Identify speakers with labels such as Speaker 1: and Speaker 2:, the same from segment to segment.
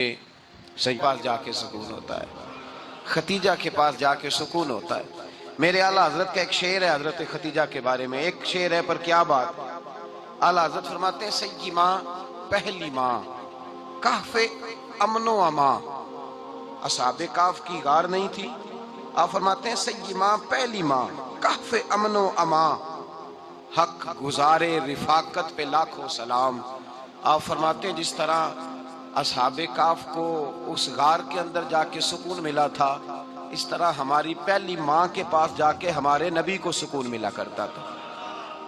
Speaker 1: سید کے پاس جا کے سکون ہوتا ہے، ختیجہ کے پاس جا کے سکون ہوتا ہے۔ میرے اعلیٰ حضرت کا ایک شعر ہے حضرت ختیجہ کے بارے میں، ایک شعر ہے پر کیا بات۔ اعلیٰ حضرت فرماتے ہیں سیدی ماں، پہلی ماں، کہف امن و امان۔ اصحاب کہف کی غار نہیں تھی، آپ فرماتے ہیں سیدی ماں، پہلی ماں، کہف امن و امان، حق گزارے رفاقت پہ لاکھوں سلام۔ آپ فرماتے ہیں جس طرح اصحاب کہف کو اس غار کے اندر جا کے سکون ملا تھا، اس طرح ہماری پہلی ماں کے پاس جا کے ہمارے نبی کو سکون ملا کرتا تھا۔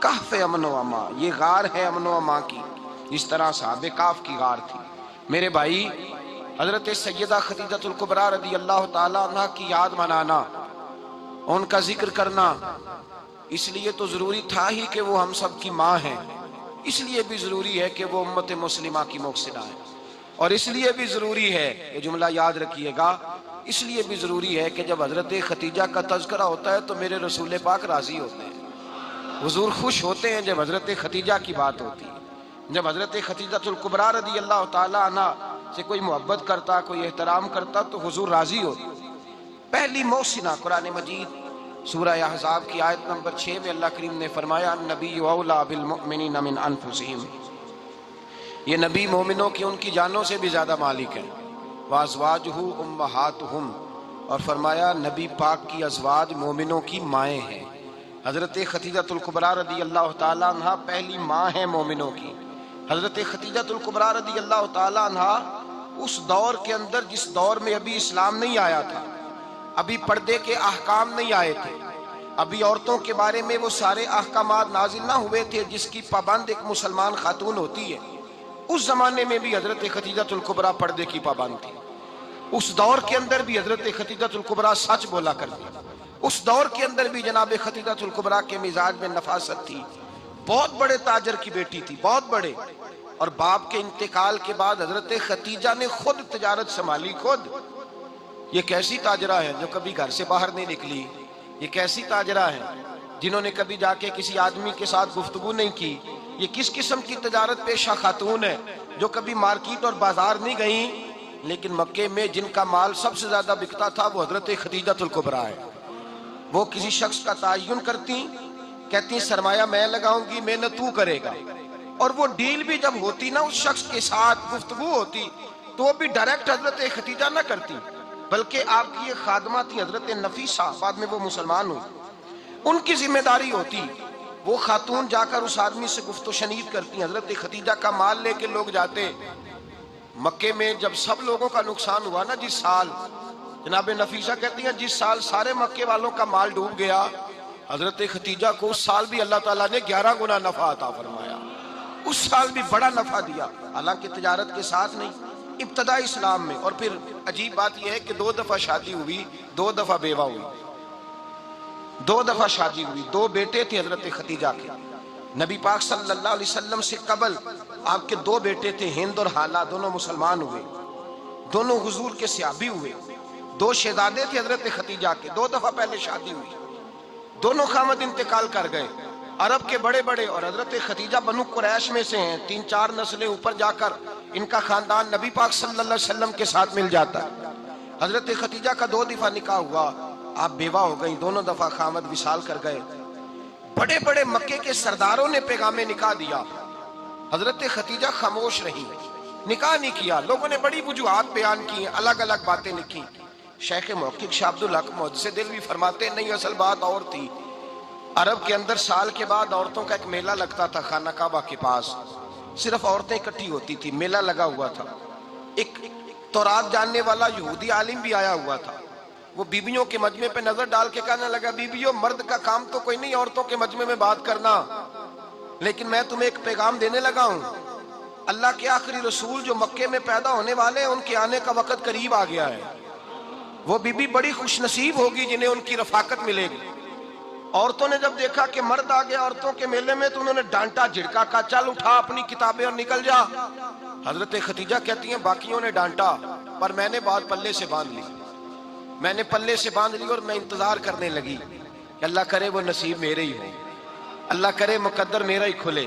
Speaker 1: کہف امن و امان، یہ غار ہے امن و امان کی، اس طرح اصحاب کہف کی غار تھی۔ میرے بھائی، حضرت سیدہ خدیجہ الکبریٰ رضی اللہ تعالیٰ عنہ کی یاد منانا، ان کا ذکر کرنا، اس لیے تو ضروری تھا ہی کہ وہ ہم سب کی ماں ہیں، اس لیے بھی ضروری ہے کہ وہ امت مسلمہ کی محسنہ ہے، اور اس لیے بھی ضروری ہے، یہ جملہ یاد رکھیے گا، اس لیے بھی ضروری ہے کہ جب حضرت ختیجہ کا تذکرہ ہوتا ہے تو میرے رسول پاک راضی ہوتے ہیں، حضور خوش ہوتے ہیں جب حضرت ختیجہ کی بات ہوتی ہے۔ جب حضرت خدیجہ الکبریٰ رضی اللہ تعالی عنہ سے کوئی محبت کرتا، کوئی احترام کرتا تو حضور راضی ہوتے۔ پہلی محسنہ، قرآن مجید سورہ احزاب کی آیت نمبر 6 میں اللہ کریم نے فرمایا النبی اولیٰ بالمؤمنین من انفسہم، یہ نبی مومنوں کی ان کی جانوں سے بھی زیادہ مالک ہے۔ وازواجہ امہاتہم، اور فرمایا نبی پاک کی ازواج مومنوں کی مائیں ہیں۔ حضرت خدیجہ الکبریٰ رضی اللہ تعالی عنہ پہلی ماں ہیں مومنوں کی۔ حضرت خدیجہ الکبریٰ رضی اللہ تعالی عنہ اس دور کے اندر جس دور میں ابھی اسلام نہیں آیا تھا، ابھی پردے کے احکام نہیں آئے تھے، ابھی عورتوں کے بارے میں وہ سارے احکامات نازل نہ ہوئے تھے جس کی پابند ایک مسلمان خاتون ہوتی ہے، اس زمانے میں بھی حضرت خدیجہ الکبریٰ پردے کی پابند تھی۔ اس دور کے اندر بھی حضرت خدیجہ الکبریٰ سچ بولا کرتی، اس دور کے اندر بھی جناب خدیجہ الکبریٰ کے مزاج میں نفاست تھی۔ بہت بڑے تاجر کی بیٹی تھی، بہت بڑے، اور باپ کے انتقال کے بعد حضرت خدیجہ نے خود تجارت سنبھالی، خود۔ یہ کیسی تاجرہ ہے جو کبھی گھر سے باہر نہیں نکلی، یہ کیسی تاجرہ ہے جنہوں نے کبھی جا کے کسی آدمی کے ساتھ گفتگو نہیں کی، یہ کس قسم کی تجارت پیشہ خاتون ہے جو کبھی مارکیٹ اور بازار نہیں گئیں، لیکن مکے میں جن کا مال سب سے زیادہ بکتا تھا وہ حضرت خدیجہ الکبریٰ ہے۔ وہ کسی شخص کا تعین کرتی، کہتی سرمایہ میں لگاؤں گی، محنت تو کرے گا، اور وہ ڈیل بھی جب ہوتی نا، اس شخص کے ساتھ گفتگو ہوتی تو وہ بھی ڈائریکٹ حضرت خدیجہ نہ کرتی، بلکہ آپ کی ایک خادمہ تھی حضرت نفیسہ، بعد میں وہ مسلمان ہوئی، ان کی ذمہ داری ہوتی، وہ خاتون جا کر اس آدمی سے گفت و شنید کرتی۔ حضرت خدیجہ کا مال لے کے لوگ جاتے مکے میں، جب سب لوگوں کا نقصان ہوا نا جس سال، جناب نفیسہ کہتی ہیں جس سال سارے مکے والوں کا مال ڈوب گیا، حضرت خدیجہ کو اس سال بھی اللہ تعالیٰ نے 11 گنا نفع عطا فرمایا، اس سال بھی بڑا نفع دیا، حالانکہ تجارت کے ساتھ نہیں، ابتدا اسلام میں۔ اور پھر عجیب بات یہ ہے کہ 2 دفعہ شادی ہوئی، 2 دفعہ بیوہ ہوئی، 2 دفعہ شادی ہوئی، 2 بیٹے تھے حضرت خدیجہ کے۔ نبی پاک صلی اللہ علیہ وسلم سے قبل آپ کے 2 بیٹے تھے، ہند اور حالہ، دونوں مسلمان ہوئے، دونوں حضور کے صحابی ہوئے۔ 2 شہزادے تھے حضرت خدیجہ کے، 2 دفعہ پہلے شادی ہوئی، دونوں خامد انتقال کر گئے، عرب کے بڑے بڑے، اور حضرت خدیجہ بنو قریش میں سے ہیں، 3-4 نسلیں اوپر جا کر ان کا خاندان نبی پاک صلی اللہ علیہ وسلم کے ساتھ مل جاتا ہے۔ حضرت خدیجہ کا 2 دفعہ نکاح ہوا، آپ بیوہ ہو گئیں، دونوں دفعہ خامد وصال کر گئے۔ بڑے بڑے مکے کے سرداروں نے پیغام نکاح دیا، حضرت خدیجہ خاموش رہی، نکاح نہیں کیا۔ لوگوں نے بڑی وجوہات بیان کی، الگ الگ باتیں لکھی۔ شیخ محقق شاہ عبد الحق محدث دہلوی فرماتے ہیں نہیں، اصل بات اور تھی۔ عرب کے اندر سال کے بعد عورتوں کا ایک میلہ لگتا تھا خانہ کعبہ کے پاس، صرف عورتیں اکٹھی ہوتی تھی، میلہ لگا ہوا تھا۔ ایک تورات جاننے والا یہودی عالم بھی آیا ہوا تھا، وہ بیویوں کے مجمع پہ نظر ڈال کے کہنے لگا بیویوں، مرد کا کام تو کوئی نہیں عورتوں کے مجمع میں بات کرنا، لیکن میں تمہیں ایک پیغام دینے لگا ہوں، اللہ کے آخری رسول جو مکے میں پیدا ہونے والے ہیں ان کے آنے کا وقت قریب آ گیا ہے۔ وہ بیوی بڑی خوش نصیب ہوگی جنہیں ان کی رفاقت ملے گی۔ عورتوں نے جب دیکھا کہ مرد آ گیا عورتوں کے میلے میں تو انہوں نے ڈانٹا، جھڑکا، کہا چل اٹھا اپنی کتابیں اور نکل جا۔ حضرت خدیجہ کہتی ہیں باقیوں نے ڈانٹا پر میں نے بات پلے سے باندھ لی، میں نے پلے سے باندھ لی، اور میں انتظار کرنے لگی کہ اللہ کرے وہ نصیب میرے ہی ہو، اللہ کرے مقدر میرا ہی کھلے۔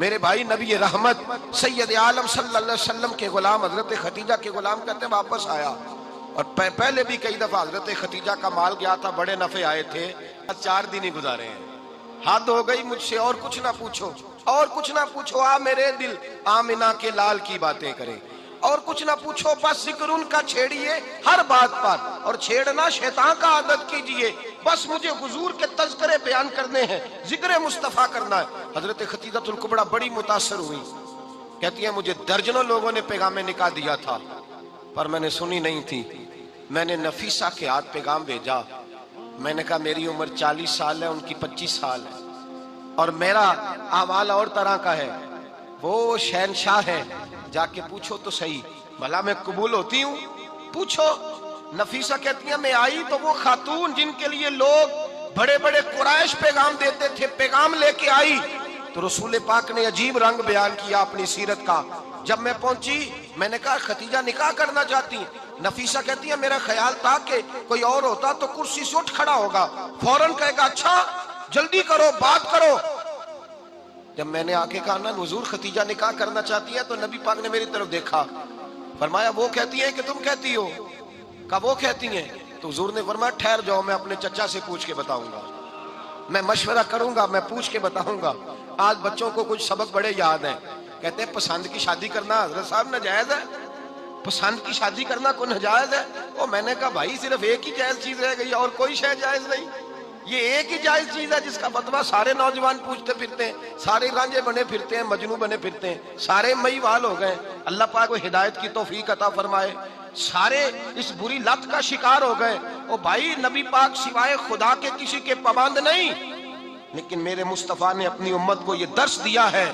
Speaker 1: میرے بھائی نبی رحمت سید عالم صلی اللہ علیہ وسلم کے غلام حضرت خدیجہ کے غلام کہتے ہیں واپس آیا، اور پہلے بھی کئی دفعہ حضرت خدیجہ کا مال گیا تھا، بڑے نفع آئے تھے، 4 دن ہی گزارے ہیں، حد ہو گئی مجھ سے، اور کچھ نہ پوچھو، اور کچھ نہ پوچھو، میرے دل آمنہ کے لال کی باتیں کرے، اور کچھ نہ پوچھو، بس ذکر ان کا چھیڑیے ہر بات پر، اور چھیڑنا شیطان کا عادت کیجئے، بس مجھے حضور کے تذکرے بیان کرنے ہیں، ذکر مصطفیٰ کرنا ہے۔ حضرت خدیجہ الکبریٰ بڑی متاثر ہوئی، کہتی ہیں مجھے درجنوں لوگوں نے پیغام نکاح دیا تھا، پر میں نے سنی نہیں تھی، میں نے نفیسہ کے ہاتھ پیغام بھیجا، میں نے کہا میری عمر 40 سال ہے، ان کی 25 سال ہے، اور میرا اعمال اور طرح کا ہے، وہ شہنشاہ ہے، جا کے پوچھو تو صحیح، بھلا میں قبول ہوتی ہوں؟ پوچھو۔ نفیسہ کہتی ہیں میں آئی تو وہ خاتون جن کے لیے لوگ بڑے بڑے قریش پیغام دیتے تھے، پیغام لے کے آئی، تو رسول پاک نے عجیب رنگ بیان کیا اپنی سیرت کا۔ جب میں پہنچی میں نے کہا خدیجہ نکاح کرنا چاہتی ہیں؟ نفیسہ کہتی ہے میرا خیال تھا کہ کوئی اور ہوتا تو کرسی سے اٹھ کھڑا ہوگا، فوراً کہے گا اچھا جلدی کرو بات کرو۔ جب میں نے آکے کہا نا حضور خدیجہ نکاح کرنا چاہتی ہے، تو نبی پاک نے میری طرف دیکھا، فرمایا وہ کہتی ہیں کہ تم کہتی ہو؟ کہا وہ کہتی ہیں، تو حضور نے فرمایا ٹھہر جاؤ، میں اپنے چچا سے پوچھ کے بتاؤں گا، میں مشورہ کروں گا، میں پوچھ کے بتاؤں گا۔ آج بچوں کو کچھ سبق بڑے یاد ہیں، کہتے ہیں پسند کی شادی کرنا حضرت صاحب ناجائز ہے، پسند کی شادی کرنا کوئی ناجائز ہے؟ اور میں نے کہا بھائی صرف ایک ہی جائز چیز رہ گئی، اور کوئی شے جائز نہیں، یہ ایک ہی جائز چیز ہے جس کا فتویٰ سارے نوجوان پوچھتے پھرتے ہیں، سارے رانجے بنے پھرتے ہیں، مجنوں بنے پھرتے ہیں، سارے مئیوال ہو گئے، اللہ پاک کو ہدایت کی توفیق عطا فرمائے، سارے اس بری لت کا شکار ہو گئے۔ او بھائی نبی پاک سوائے خدا کے کسی کے پابند نہیں، لیکن میرے مصطفیٰ نے اپنی امت کو یہ درس دیا ہے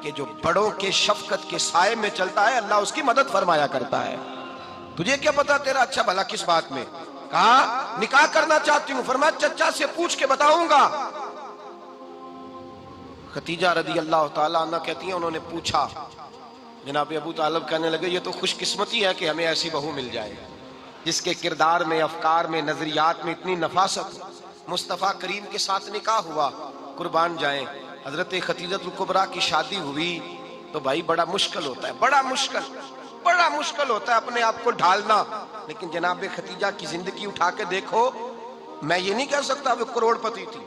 Speaker 1: کہ جو بڑوں کے شفقت کے سائے میں چلتا ہے اللہ اس کی مدد فرمایا کرتا ہے۔ تجھے کیا پتا تیرا اچھا بھلا کس بات میں؟ کہا نکاح کرنا چاہتی ہوں، فرمایا چچا سے پوچھ کے بتاؤں گا۔ خدیجہ رضی اللہ تعالیٰ عنہ کہتی ہیں انہوں نے پوچھا، جناب ابو طالب کہنے لگے یہ تو خوش قسمتی ہے کہ ہمیں ایسی بہو مل جائے جس کے کردار میں، افکار میں، نظریات میں اتنی نفاست۔ مصطفیٰ کریم کے ساتھ نکاح ہوا، قربان جائیں حضرت خدیجہ الکبریٰ کی شادی ہوئی تو بھائی بڑا مشکل ہوتا ہے، بڑا مشکل ہوتا ہے اپنے آپ کو ڈھالنا، لیکن جناب خدیجہ کی زندگی اٹھا کے دیکھو، میں یہ نہیں کہہ سکتا وہ کروڑ پتی تھی،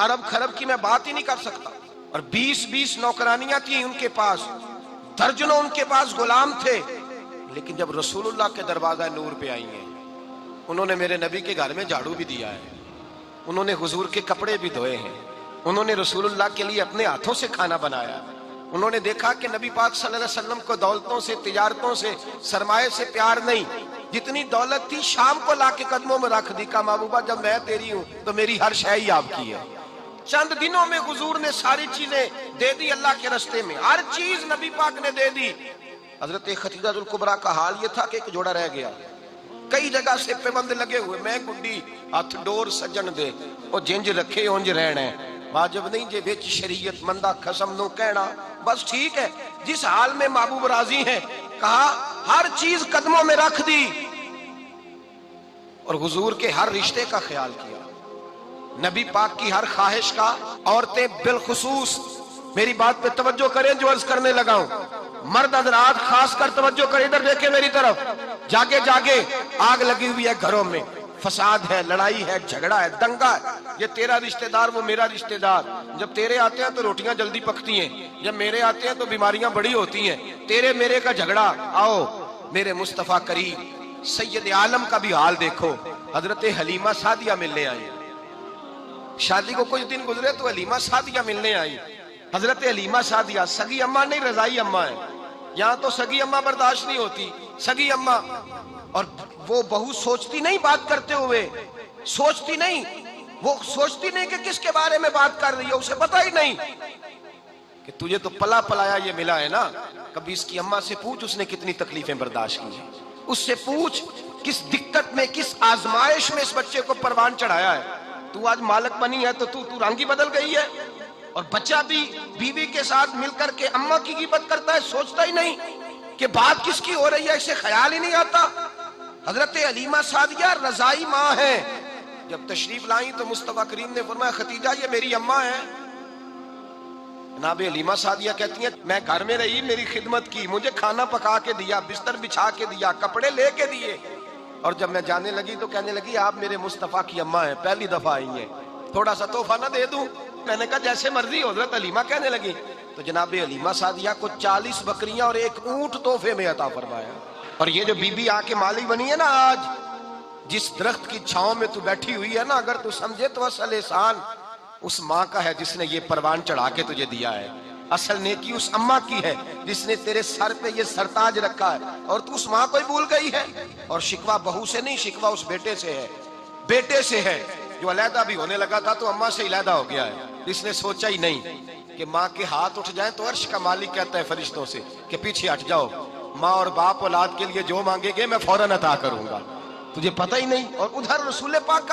Speaker 1: ارب خرب کی میں بات ہی نہیں کر سکتا، اور 20 نوکرانیاں تھیں ان کے پاس، درجنوں ان کے پاس غلام تھے، لیکن جب رسول اللہ کے دروازہ نور پہ آئی ہیں، انہوں نے میرے نبی کے گھر میں جھاڑو بھی دیا ہے، انہوں نے حضور کے کپڑے بھی دھوئے ہیں، انہوں نے رسول اللہ کے لیے اپنے ہاتھوں سے کھانا بنایا، انہوں نے دیکھا کہ نبی پاک صلی اللہ علیہ وسلم کو دولتوں سے، تجارتوں سے، سرمایے سے پیار نہیں، جتنی دولت تھی شام کو لا کے قدموں میں رکھ دی، کہا محبوبہ جب میں تیری ہوں تو میری ہر شے ہی آپ کی ہے۔ چند دنوں میں حضور نے ساری چیزیں دے دی اللہ کے رستے میں، ہر چیز نبی پاک نے دے دی۔ حضرت خدیجہ الکبریٰ کا حال یہ تھا کہ ایک جوڑا رہ گیا، کئی جگہ سے پیبند لگے ہوئے، میں گڈی ہاتھ ڈور سجن دے او جنج رکھے اونج رہنے، واجب نہیں جے وچ شریعت مندہ قسم نو کہنا، بس ٹھیک ہے جس حال میں محبوب راضی ہیں، کہا ہر چیز قدموں میں رکھ دی، اور حضور کے ہر رشتے کا خیال کیا، نبی پاک کی ہر خواہش کا۔ عورتیں بالخصوص میری بات پہ توجہ کریں جو عرض کرنے لگا ہوں، مرد حضرات خاص کر توجہ کریں، ادھر دیکھیں میری طرف، جاگے جاگے آگ لگی ہوئی ہے گھروں میں، فساد ہے، لڑائی ہے، جھگڑا ہے، دنگا ہے، یہ تیرا رشتہ دار وہ میرا رشتہ دار، جب تیرے آتے ہیں تو روٹیاں جلدی پکتی ہیں، جب میرے آتے ہیں تو بیماریاں بڑی ہوتی ہیں، تیرے میرے کا جھگڑا۔ آؤ میرے مصطفیٰ کریم سید عالم کا بھی حال دیکھو، حضرت حلیمہ سعدیہ ملنے آئی، شادی کو کچھ دن گزرے تو حلیمہ سعدیہ ملنے آئی۔ حضرت حلیمہ سعدیہ سگی اماں نہیں رضائی اماں ہے، یہاں تو سگی اماں برداشت نہیں ہوتی، سگی اماں، اور وہ بہو سوچتی نہیں بات کرتے ہوئے، سوچتی نہیں، وہ سوچتی نہیں کہ کس کے بارے میں بات کر رہی ہے، اسے پتہ ہی نہیں کہ تجھے تو پلا پلایا یہ ملا ہے نا، کبھی اس کی اماں سے پوچھ اس نے کتنی تکلیفیں برداشت کی ہیں، اس سے پوچھ کس دقت میں، کس آزمائش میں اس بچے کو پروان چڑھایا ہے، تو آج مالک بنی ہے تو تو رنگ ہی بدل گئی ہے، اور بچہ بھی بیوی کے ساتھ مل کر کے اماں کی غیبت کرتا ہے، سوچتا ہی نہیں کہ بات کس کی ہو رہی ہے، اسے خیال ہی نہیں آتا۔ حضرت حلیمہ سعدیہ رضائی ماں ہے، جب تشریف لائیں تو مصطفیٰ کریم نے فرمایا خدیجہ یہ میری اماں ہے، جناب حلیمہ سعدیہ کہتی ہیں میں گھر میں رہی، میری خدمت کی، مجھے کھانا پکا کے دیا، بستر بچھا کے دیا، کپڑے لے کے دیے، اور جب میں جانے لگی تو کہنے لگی آپ میرے مصطفیٰ کی اماں ہیں، پہلی دفعہ آئی ہیں، تھوڑا سا تحفہ نہ دے دوں؟ میں نے کہا جیسے مرضی حضرت حلیمہ کہنے لگی۔ تو جناب حلیمہ سعدیہ کو 40 بکریاں اور 1 اونٹ تحفے میں عطا فرمایا۔ اور یہ جو بی بی آ کے مالی بنی ہے نا آج، جس درخت کی چھاؤں میں تو بیٹھی ہوئی ہے نا، اگر تو سمجھے تو اصل احسان اس ماں کا ہے جس نے یہ پروان چڑھا کے تجھے دیا ہے، اصل نیکی اس اماں کی ہے جس نے تیرے سر پہ یہ سرتاج رکھا ہے، اور تو اس ماں کو ہی بھول گئی ہے۔ اور شکوہ بہو سے نہیں، شکوہ اس بیٹے سے ہے، بیٹے سے ہے جو علیحدہ بھی ہونے لگا تھا تو اماں سے علیحدہ ہو گیا ہے، اس نے سوچا ہی نہیں کہ ماں کے ہاتھ اٹھ جائیں تو عرش کا مالک کہتا ہے فرشتوں سے کہ پیچھے ہٹ جاؤ، ماں اور باپ اولاد کے لیے جو مانگے گے میں فوراً عطا کروں گا، تجھے پتہ ہی نہیں۔ اور ادھر رسول پاک کا